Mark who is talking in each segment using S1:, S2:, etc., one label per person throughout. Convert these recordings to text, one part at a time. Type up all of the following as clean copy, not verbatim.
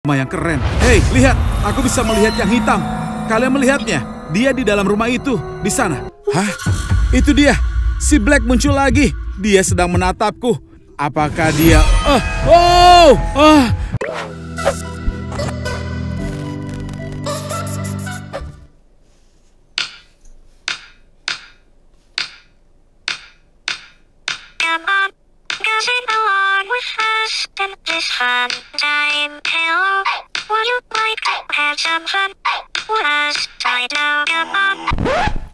S1: Rumah yang keren. Hei, lihat, aku bisa melihat yang hitam. Kalian melihatnya? Dia di dalam rumah itu, di sana. Hah? Itu dia. Si Black muncul lagi. Dia sedang menatapku. Apakah dia...
S2: Come on, go sing along with us in this fun time. Hello, would you like to have some fun with us? I know, come on.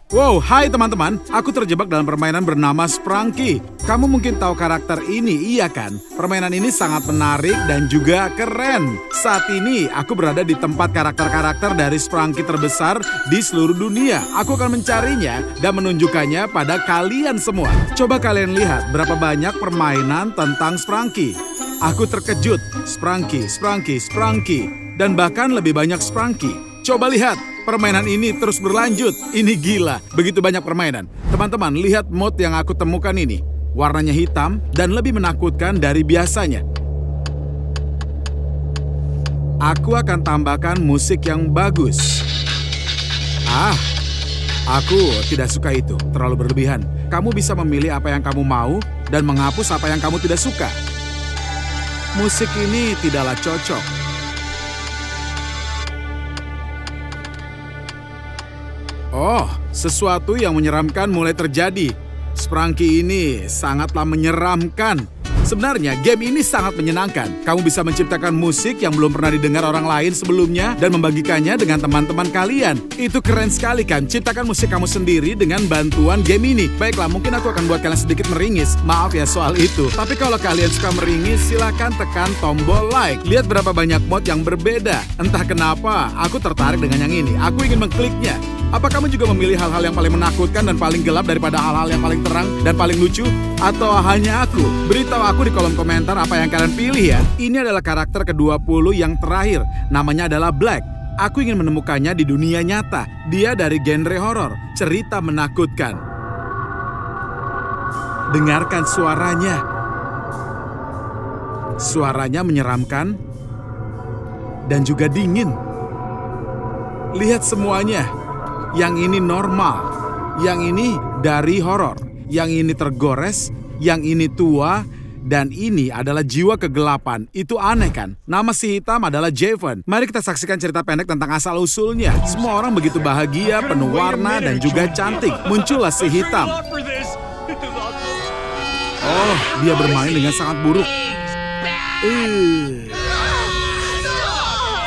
S1: Wow, hai teman-teman. Aku terjebak dalam permainan bernama Sprunky. Kamu mungkin tahu karakter ini, iya kan? Permainan ini sangat menarik dan juga keren. Saat ini, aku berada di tempat karakter-karakter dari Sprunky terbesar di seluruh dunia. Aku akan mencarinya dan menunjukkannya pada kalian semua. Coba kalian lihat berapa banyak permainan tentang Sprunky. Aku terkejut. Sprunky, Sprunky, Sprunky. Dan bahkan lebih banyak Sprunky. Coba lihat, permainan ini terus berlanjut. Ini gila, begitu banyak permainan. Teman-teman, lihat mod yang aku temukan ini. Warnanya hitam dan lebih menakutkan dari biasanya. Aku akan tambahkan musik yang bagus. Aku tidak suka itu, terlalu berlebihan. Kamu bisa memilih apa yang kamu mau dan menghapus apa yang kamu tidak suka. Musik ini tidaklah cocok. Oh, sesuatu yang menyeramkan mulai terjadi. Sprunky ini sangatlah menyeramkan. Sebenarnya game ini sangat menyenangkan. Kamu bisa menciptakan musik yang belum pernah didengar orang lain sebelumnya dan membagikannya dengan teman-teman kalian. Itu keren sekali kan? Ciptakan musik kamu sendiri dengan bantuan game ini. Baiklah, mungkin aku akan buat kalian sedikit meringis. Maaf ya soal itu. Tapi kalau kalian suka meringis, silakan tekan tombol like. Lihat berapa banyak mod yang berbeda. Entah kenapa, aku tertarik dengan yang ini. Aku ingin mengkliknya. Apa kamu juga memilih hal-hal yang paling menakutkan dan paling gelap daripada hal-hal yang paling terang dan paling lucu? Atau hanya aku? Beritahu aku di kolom komentar apa yang kalian pilih ya. Ini adalah karakter ke-20 yang terakhir. Namanya adalah Black. Aku ingin menemukannya di dunia nyata. Dia dari genre horor, cerita menakutkan. Dengarkan suaranya. Suaranya menyeramkan dan juga dingin. Lihat semuanya. Yang ini normal, yang ini dari horor, yang ini tergores, yang ini tua, dan ini adalah jiwa kegelapan. Itu aneh kan? Nama si hitam adalah Javen. Mari kita saksikan cerita pendek tentang asal-usulnya. Semua orang begitu bahagia, penuh warna, dan juga cantik. Muncullah si hitam. Oh, dia bermain dengan sangat buruk.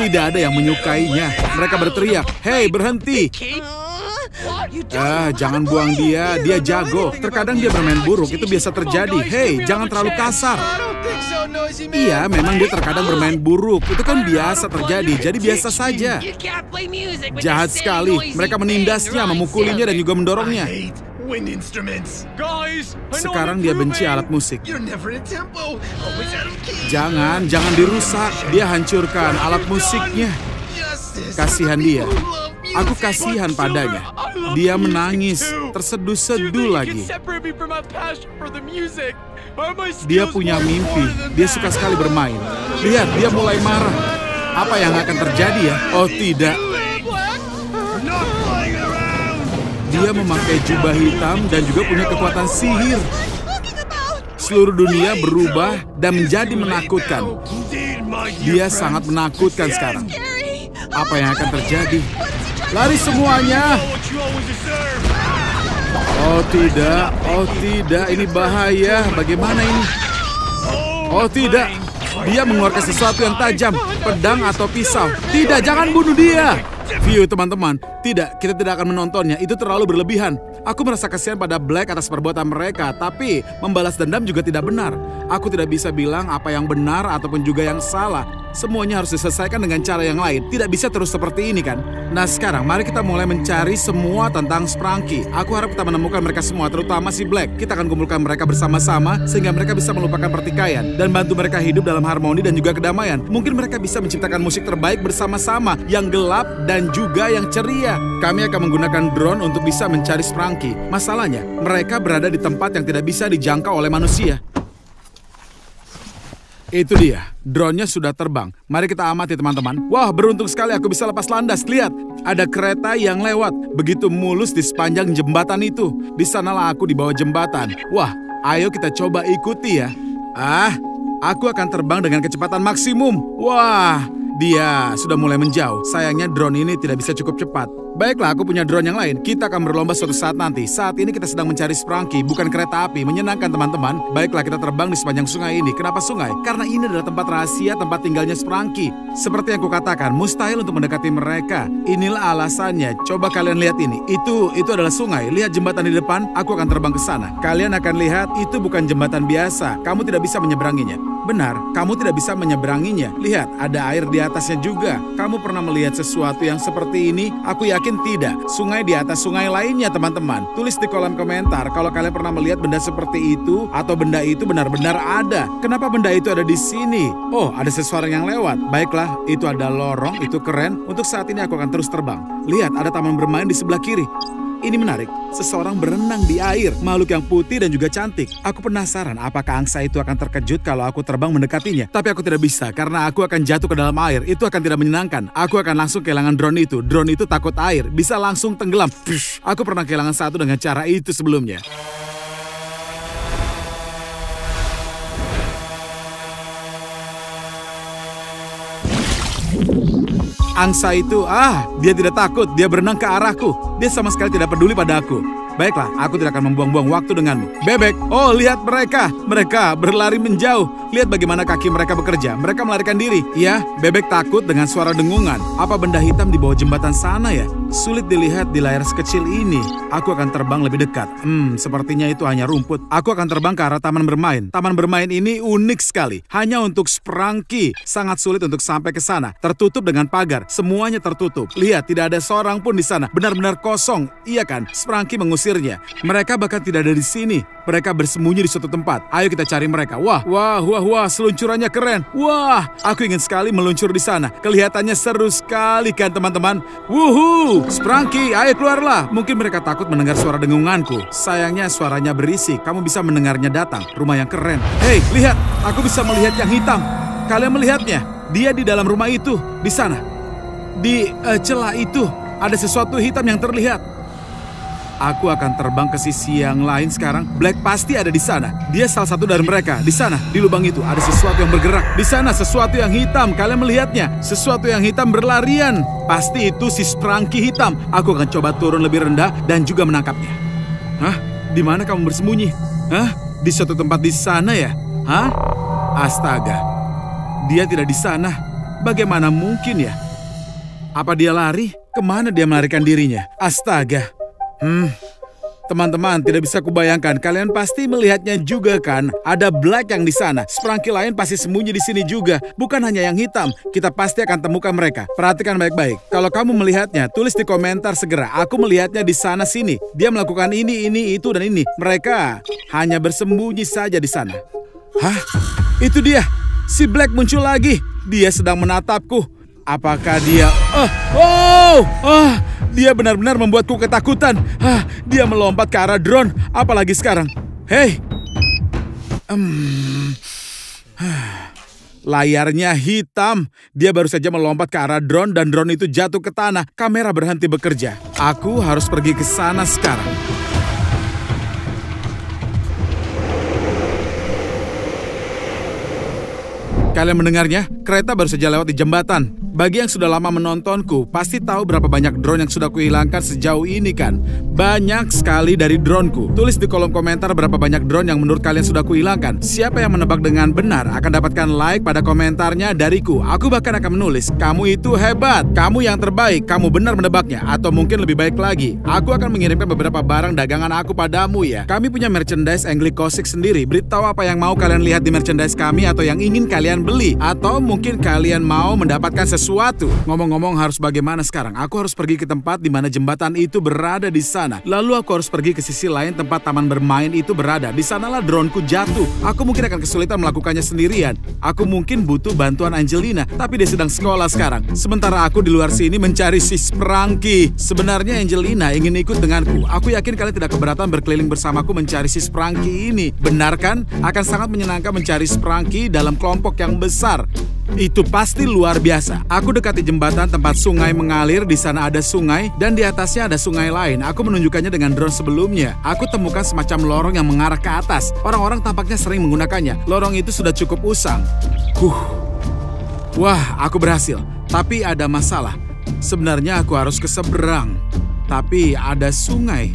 S1: Tidak ada yang menyukainya. Mereka berteriak, "Hei, berhenti!" Jangan buang dia. Dia jago. Terkadang dia bermain buruk. Itu biasa terjadi. Hei, jangan terlalu kasar. Iya, memang dia terkadang bermain buruk. Itu kan biasa terjadi. Jadi biasa saja. Jahat sekali. Mereka menindasnya, memukulinya, dan juga mendorongnya. Sekarang dia benci alat musik. Jangan dirusak. Dia hancurkan alat musiknya. Kasihan dia. Aku kasihan padanya. Dia menangis, terseduh-seduh lagi. Dia punya mimpi. Dia suka sekali bermain. Lihat, dia mulai marah. Apa yang akan terjadi ya? Oh tidak. Dia memakai jubah hitam dan juga punya kekuatan sihir. Seluruh dunia berubah dan menjadi menakutkan. Dia sangat menakutkan sekarang. Apa yang akan terjadi? Lari semuanya! Oh tidak, ini bahaya. Bagaimana ini? Oh tidak, dia mengeluarkan sesuatu yang tajam. Pedang atau pisau. Tidak, jangan bunuh dia! View teman-teman, tidak, kita tidak akan menontonnya. Itu terlalu berlebihan. Aku merasa kasihan pada Black atas perbuatan mereka, tapi membalas dendam juga tidak benar. Aku tidak bisa bilang apa yang benar ataupun juga yang salah. Semuanya harus diselesaikan dengan cara yang lain. Tidak bisa terus seperti ini kan? Nah sekarang mari kita mulai mencari semua tentang Sprunky. Aku harap kita menemukan mereka semua, terutama si Black. Kita akan kumpulkan mereka bersama-sama sehingga mereka bisa melupakan pertikaian dan bantu mereka hidup dalam harmoni dan juga kedamaian. Mungkin mereka bisa menciptakan musik terbaik bersama-sama, yang gelap dan juga yang ceria. Kami akan menggunakan drone untuk bisa mencari Sprunky. Masalahnya, mereka berada di tempat yang tidak bisa dijangkau oleh manusia. Itu dia, drone-nya sudah terbang. Mari kita amati teman-teman. Wah, beruntung sekali aku bisa lepas landas. Lihat, ada kereta yang lewat begitu mulus di sepanjang jembatan itu. Di sanalah aku di bawah jembatan. Wah, ayo kita coba ikuti ya. Aku akan terbang dengan kecepatan maksimum. Wah, dia sudah mulai menjauh. Sayangnya drone ini tidak bisa cukup cepat. Baiklah, aku punya drone yang lain. Kita akan berlomba suatu saat nanti. Saat ini kita sedang mencari Sprunky, bukan kereta api. Menyenangkan teman-teman. Baiklah, kita terbang di sepanjang sungai ini. Kenapa sungai? Karena ini adalah tempat rahasia, tempat tinggalnya Sprunky. Seperti yang kukatakan, mustahil untuk mendekati mereka. Inilah alasannya. Coba kalian lihat ini. Itu adalah sungai. Lihat jembatan di depan. Aku akan terbang ke sana. Kalian akan lihat itu bukan jembatan biasa. Kamu tidak bisa menyeberanginya. Benar, kamu tidak bisa menyeberanginya. Lihat, ada air di atasnya juga. Kamu pernah melihat sesuatu yang seperti ini? Aku yakin tidak. Sungai di atas sungai lainnya, teman-teman. Tulis di kolom komentar kalau kalian pernah melihat benda seperti itu atau benda itu benar-benar ada. Kenapa benda itu ada di sini? Oh, ada seseorang yang lewat. Baiklah, itu ada lorong, itu keren. Untuk saat ini aku akan terus terbang. Lihat, ada taman bermain di sebelah kiri. Ini menarik, seseorang berenang di air, makhluk yang putih dan juga cantik. Aku penasaran apakah angsa itu akan terkejut kalau aku terbang mendekatinya. Tapi aku tidak bisa karena aku akan jatuh ke dalam air. Itu akan tidak menyenangkan. Aku akan langsung kehilangan drone itu. Drone itu takut air, bisa langsung tenggelam. Aku pernah kehilangan satu dengan cara itu sebelumnya. Angsa itu, dia tidak takut, dia berenang ke arahku. Dia sama sekali tidak peduli pada aku. Baiklah, aku tidak akan membuang-buang waktu denganmu. Bebek, oh lihat mereka. Mereka berlari menjauh. Lihat bagaimana kaki mereka bekerja. Mereka melarikan diri. Ya, bebek takut dengan suara dengungan. Apa benda hitam di bawah jembatan sana ya? Sulit dilihat di layar sekecil ini. Aku akan terbang lebih dekat. Sepertinya itu hanya rumput. Aku akan terbang ke arah taman bermain. Taman bermain ini unik sekali. Hanya untuk Sprunky. Sangat sulit untuk sampai ke sana. Tertutup dengan pagar. Semuanya tertutup. Lihat, tidak ada seorang pun di sana. Benar-benar kosong. Iya kan? Sprunky mengusirnya. Mereka bahkan tidak ada di sini. Mereka bersembunyi di suatu tempat. Ayo kita cari mereka. Wah, seluncurannya keren. Wah, aku ingin sekali meluncur di sana. Kelihatannya seru sekali kan teman-teman? Wuhu, Sprunky, ayo keluarlah. Mungkin mereka takut mendengar suara dengunganku. Sayangnya suaranya berisik. Kamu bisa mendengarnya datang. Rumah yang keren. Hei, lihat, aku bisa melihat yang hitam. Kalian melihatnya? Dia di dalam rumah itu, di sana. Di celah itu ada sesuatu hitam yang terlihat. Aku akan terbang ke sisi yang lain sekarang. Black pasti ada di sana. Dia salah satu dari mereka. Di sana, di lubang itu ada sesuatu yang bergerak. Di sana sesuatu yang hitam. Kalian melihatnya? Sesuatu yang hitam berlarian. Pasti itu si Sprunky hitam. Aku akan coba turun lebih rendah dan juga menangkapnya. Hah? Di mana kamu bersembunyi? Hah? Di suatu tempat di sana ya? Hah? Astaga. Dia tidak di sana. Bagaimana mungkin ya? Apa dia lari? Kemana dia melarikan dirinya? Astaga. Teman-teman, tidak bisa kubayangkan. Kalian pasti melihatnya juga kan? Ada Black yang di sana. Sprunky lain pasti sembunyi di sini juga. Bukan hanya yang hitam. Kita pasti akan temukan mereka. Perhatikan baik-baik. Kalau kamu melihatnya, tulis di komentar segera. Aku melihatnya di sana sini. Dia melakukan ini, itu, dan ini. Mereka hanya bersembunyi saja di sana. Hah? Itu dia. Si Black muncul lagi. Dia sedang menatapku. Apakah dia... Dia benar-benar membuatku ketakutan. Dia melompat ke arah drone. Apalagi sekarang. Hei. Layarnya hitam. Dia baru saja melompat ke arah drone dan drone itu jatuh ke tanah. Kamera berhenti bekerja. Aku harus pergi ke sana sekarang. Kalian mendengarnya? Kereta baru saja lewat di jembatan. Bagi yang sudah lama menontonku, pasti tahu berapa banyak drone yang sudah kuhilangkan sejauh ini kan? Banyak sekali dari droneku. Tulis di kolom komentar berapa banyak drone yang menurut kalian sudah kuhilangkan. Siapa yang menebak dengan benar akan dapatkan like pada komentarnya dariku. Aku bahkan akan menulis, kamu itu hebat, kamu yang terbaik, kamu benar menebaknya. Atau mungkin lebih baik lagi, aku akan mengirimkan beberapa barang dagangan aku padamu ya. Kami punya merchandise Anglicosik sendiri. Beritahu apa yang mau kalian lihat di merchandise kami atau yang ingin kalian pengen beli. Atau mungkin kalian mau mendapatkan sesuatu. Ngomong-ngomong harus bagaimana sekarang? Aku harus pergi ke tempat di mana jembatan itu berada di sana. Lalu aku harus pergi ke sisi lain tempat taman bermain itu berada. Di sanalah drone-ku jatuh. Aku mungkin akan kesulitan melakukannya sendirian. Aku mungkin butuh bantuan Angelina, tapi dia sedang sekolah sekarang. Sementara aku di luar sini mencari si Sprangki. Sebenarnya Angelina ingin ikut denganku. Aku yakin kalian tidak keberatan berkeliling bersamaku mencari si Sprangki ini. Benar kan? Akan sangat menyenangkan mencari Sprangki dalam kelompok yang besar. Itu pasti luar biasa. Aku dekati jembatan tempat sungai mengalir. Di sana ada sungai dan di atasnya ada sungai lain. Aku menunjukkannya dengan drone sebelumnya. Aku temukan semacam lorong yang mengarah ke atas. Orang-orang tampaknya sering menggunakannya. Lorong itu sudah cukup usang. Wah, aku berhasil. Tapi ada masalah. Sebenarnya aku harus ke seberang. Tapi ada sungai.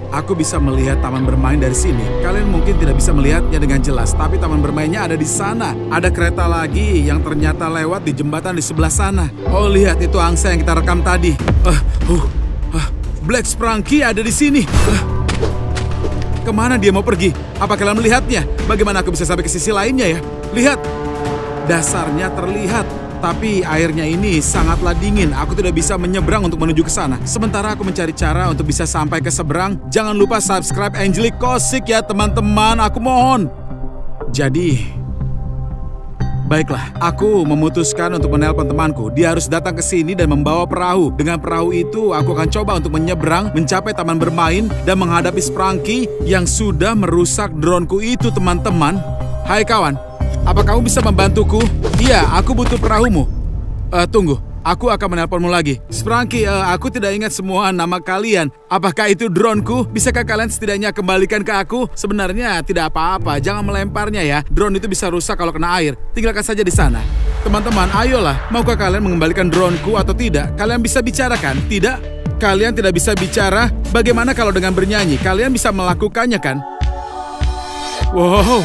S1: Aku bisa melihat taman bermain dari sini. Kalian mungkin tidak bisa melihatnya dengan jelas, tapi taman bermainnya ada di sana. Ada kereta lagi yang ternyata lewat di jembatan di sebelah sana. Oh, lihat itu angsa yang kita rekam tadi. Black Sprangki ada di sini. Kemana dia mau pergi? Apa kalian melihatnya? Bagaimana aku bisa sampai ke sisi lainnya ya? Lihat, dasarnya terlihat. Tapi airnya ini sangatlah dingin. Aku tidak bisa menyeberang untuk menuju ke sana. Sementara aku mencari cara untuk bisa sampai ke seberang. Jangan lupa subscribe Angelic Kosik ya teman-teman. Aku mohon. Jadi, baiklah. Aku memutuskan untuk menelpon temanku. Dia harus datang ke sini dan membawa perahu. Dengan perahu itu, aku akan coba untuk menyeberang, mencapai taman bermain, dan menghadapi Sprangki yang sudah merusak droneku itu, teman-teman. Hai kawan. Apa kamu bisa membantuku? Iya, aku butuh perahumu. Tunggu, aku akan menelponmu lagi. Sprangki, aku tidak ingat semua nama kalian. Apakah itu droneku? Bisakah kalian setidaknya kembalikan ke aku? Sebenarnya tidak apa-apa, jangan melemparnya ya. Drone itu bisa rusak kalau kena air. Tinggalkan saja di sana. Teman-teman, ayolah. Maukah kalian mengembalikan droneku atau tidak? Kalian bisa bicarakan? Tidak? Kalian tidak bisa bicara? Bagaimana kalau dengan bernyanyi? Kalian bisa melakukannya kan? Wow.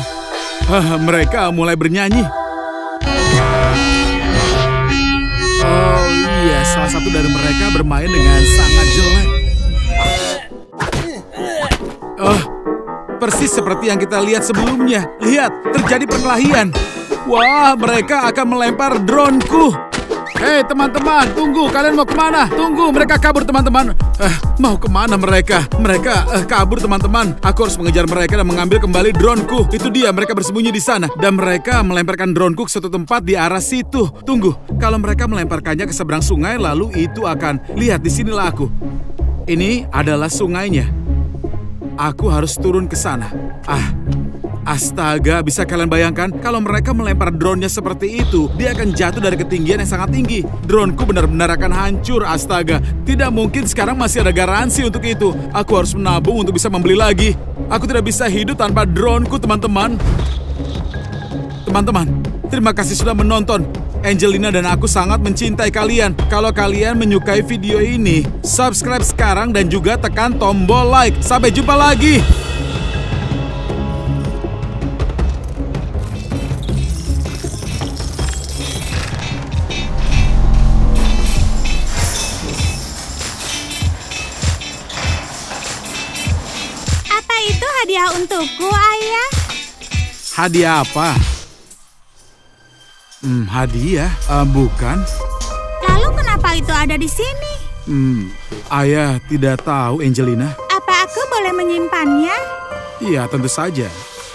S1: Mereka mulai bernyanyi. Oh iya, salah satu dari mereka bermain dengan sangat jelek. Persis seperti yang kita lihat sebelumnya. Lihat, terjadi perkelahian. Wah, mereka akan melempar droneku. Hei teman-teman, tunggu, kalian mau kemana? Tunggu, mereka kabur teman-teman. Mau kemana mereka? Mereka kabur teman-teman. Aku harus mengejar mereka dan mengambil kembali droneku. Itu dia, mereka bersembunyi di sana. Dan mereka melemparkan droneku ke suatu tempat di arah situ. Tunggu, kalau mereka melemparkannya ke seberang sungai, lalu itu akan... Lihat, disinilah aku. Ini adalah sungainya. Aku harus turun ke sana. Astaga, bisa kalian bayangkan kalau mereka melempar drone-nya seperti itu, dia akan jatuh dari ketinggian yang sangat tinggi. Drone-ku benar-benar akan hancur, astaga. Tidak mungkin sekarang masih ada garansi untuk itu. Aku harus menabung untuk bisa membeli lagi. Aku tidak bisa hidup tanpa drone-ku, teman-teman. Teman-teman, terima kasih sudah menonton. Angelina dan aku sangat mencintai kalian. Kalau kalian menyukai video ini, subscribe sekarang dan juga tekan tombol like. Sampai jumpa lagi.
S3: Hadiah untukku, Ayah.
S1: Hadiah apa? Hadiah? Bukan.
S3: Lalu kenapa itu ada di sini?
S1: Ayah tidak tahu, Angelina.
S3: Apa aku boleh menyimpannya?
S1: Iya, tentu saja.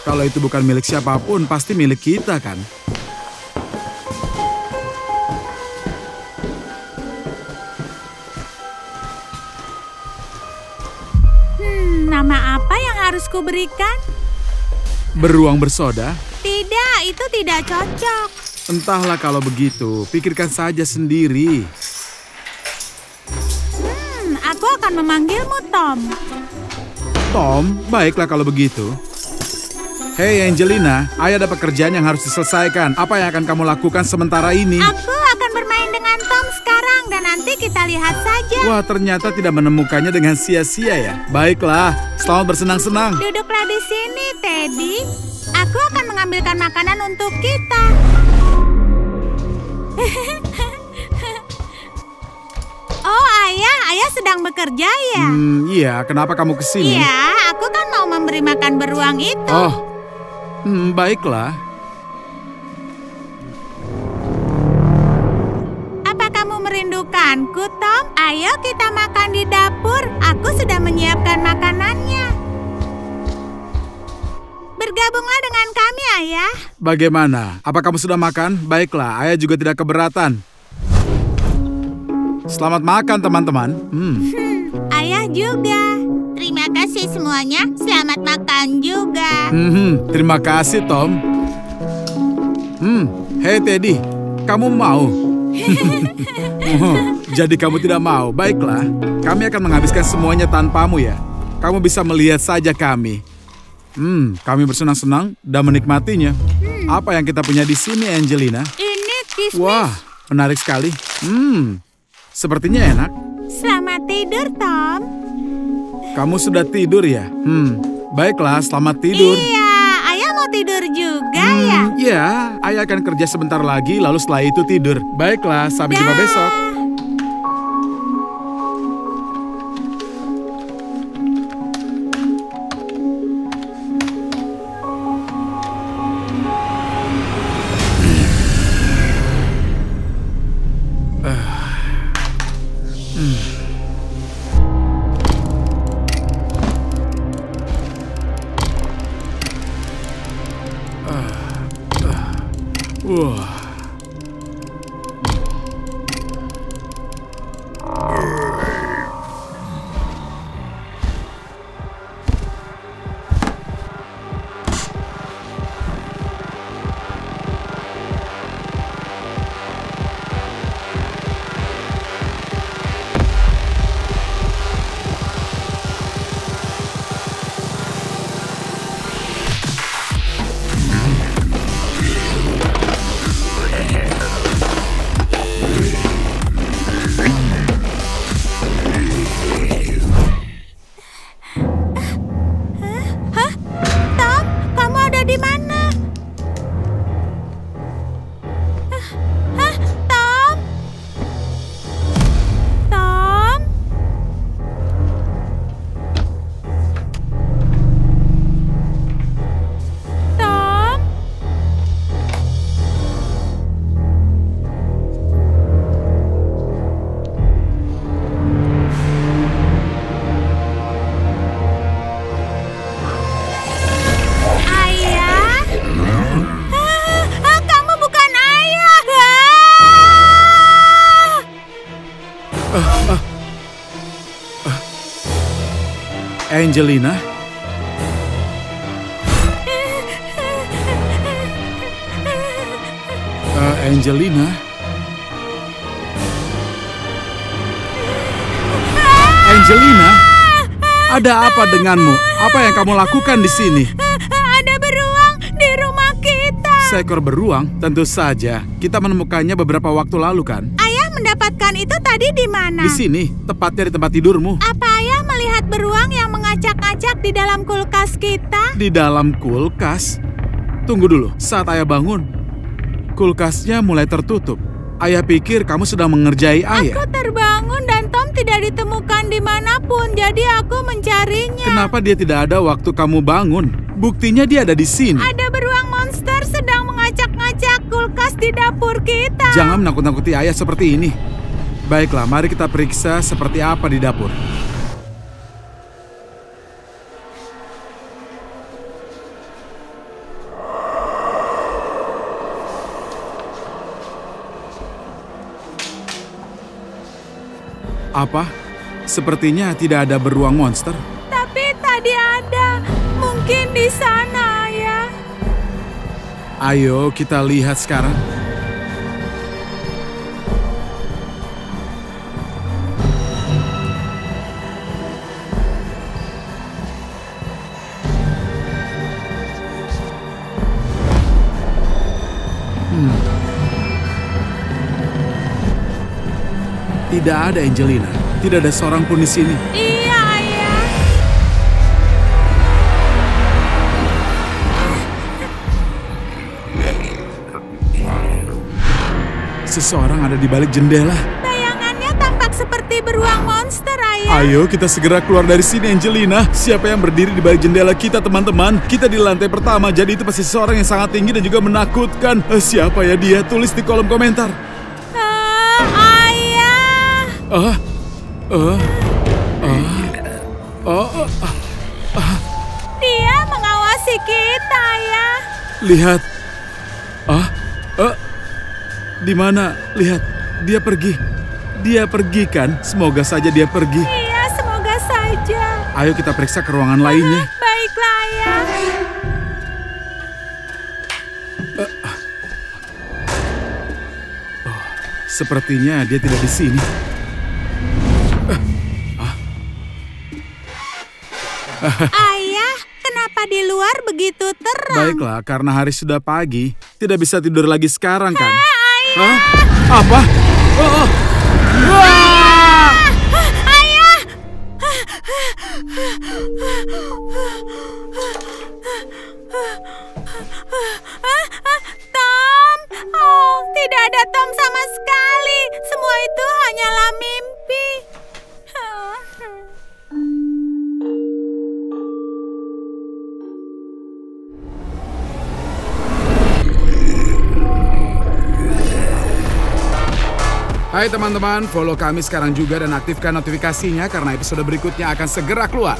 S1: Kalau itu bukan milik siapapun, pasti milik kita, kan?
S3: Nama apa yang harus kuberikan?
S1: Beruang bersoda?
S3: Tidak, itu tidak cocok.
S1: Entahlah kalau begitu, pikirkan saja sendiri.
S3: Aku akan memanggilmu Tom.
S1: Tom, baiklah kalau begitu. Hei Angelina, Ayah ada pekerjaan yang harus diselesaikan. Apa yang akan kamu lakukan sementara ini?
S3: Aku akan bermain dengan Tom sekarang dan nanti kita lihat saja.
S1: Wah, ternyata tidak menemukannya dengan sia-sia ya. Baiklah, selamat bersenang-senang.
S3: Duduklah di sini, Teddy. Aku akan mengambilkan makanan untuk kita. Oh, Ayah sedang bekerja ya?
S1: Iya, kenapa kamu kesini?
S3: Iya, aku kan mau memberi makan beruang itu.
S1: Oh, baiklah.
S3: Apa kamu merindukanku, Tom? Ayo kita makan di dapur. Aku sudah menyiapkan makanannya. Bergabunglah dengan kami, Ayah.
S1: Bagaimana? Apa kamu sudah makan? Baiklah, ayah juga tidak keberatan. Selamat makan, teman-teman.
S3: Ayah juga. Terima kasih semuanya. Selamat makan juga.
S1: Terima kasih, Tom. Hei, Teddy. Kamu mau? Jadi kamu tidak mau. Baiklah, kami akan menghabiskan semuanya tanpamu ya. Kamu bisa melihat saja kami. Kami bersenang-senang dan menikmatinya. Apa yang kita punya di sini, Angelina?
S3: Ini kismis.
S1: Wah, menarik sekali. Sepertinya enak.
S3: Selamat tidur, Tom.
S1: Kamu sudah tidur ya? Baiklah, selamat tidur.
S3: Iya, Ayah mau tidur juga ya?
S1: Iya, ayah akan kerja sebentar lagi, lalu setelah itu tidur. Baiklah, sampai jumpa besok. Angelina? Angelina? Angelina? Ada apa denganmu? Apa yang kamu lakukan di sini?
S3: Ada beruang di rumah kita.
S1: Seekor beruang? Tentu saja. Kita menemukannya beberapa waktu lalu kan?
S3: Ayah mendapatkan itu tadi di mana?
S1: Di sini, tepatnya di tempat tidurmu.
S3: Apa ayah melihat beruang yang mengacak-acak di dalam kulkas kita?
S1: Di dalam kulkas? Tunggu dulu, saat ayah bangun, kulkasnya mulai tertutup. Ayah pikir kamu sedang mengerjai ayah.
S3: Aku terbangun dan Tom tidak ditemukan dimanapun, jadi aku mencarinya.
S1: Kenapa dia tidak ada waktu kamu bangun? Buktinya dia ada di sini.
S3: Ada beruang monster sedang mengacak-ngacak kulkas di dapur kita.
S1: Jangan menakut-nakuti ayah seperti ini. Baiklah, mari kita periksa seperti apa di dapur. Apa? Sepertinya tidak ada beruang monster.
S3: Tapi tadi ada. Mungkin di sana, Ayah.
S1: Ayo kita lihat sekarang. Tidak ada Angelina. Tidak ada seorang pun di sini.
S3: Iya, Ayah.
S1: Seseorang ada di balik jendela.
S3: Bayangannya tampak seperti beruang
S1: Ayo kita segera keluar dari sini, Angelina. Siapa yang berdiri di balik jendela kita, teman-teman? Kita di lantai pertama, jadi itu pasti seseorang yang sangat tinggi dan juga menakutkan. Siapa ya dia? Tulis di kolom komentar.
S3: Ayah. Dia mengawasi kita, ya.
S1: Lihat. Di mana? Lihat, dia pergi. Dia pergi kan? Semoga saja dia pergi.
S3: Iya, semoga saja.
S1: Ayo kita periksa ke ruangan lainnya.
S3: Baiklah, ya.
S1: Sepertinya dia tidak di sini.
S3: Ayah, kenapa di luar begitu terang?
S1: Baiklah, karena hari sudah pagi. Tidak bisa tidur lagi sekarang kan?
S3: Ayah!
S1: Hah? Apa?
S3: Ayah! Tom! Oh, tidak ada Tom sama sekali. Semua itu hanyalah mimpi.
S1: Hai teman-teman, follow kami sekarang juga dan aktifkan notifikasinya karena episode berikutnya akan segera keluar.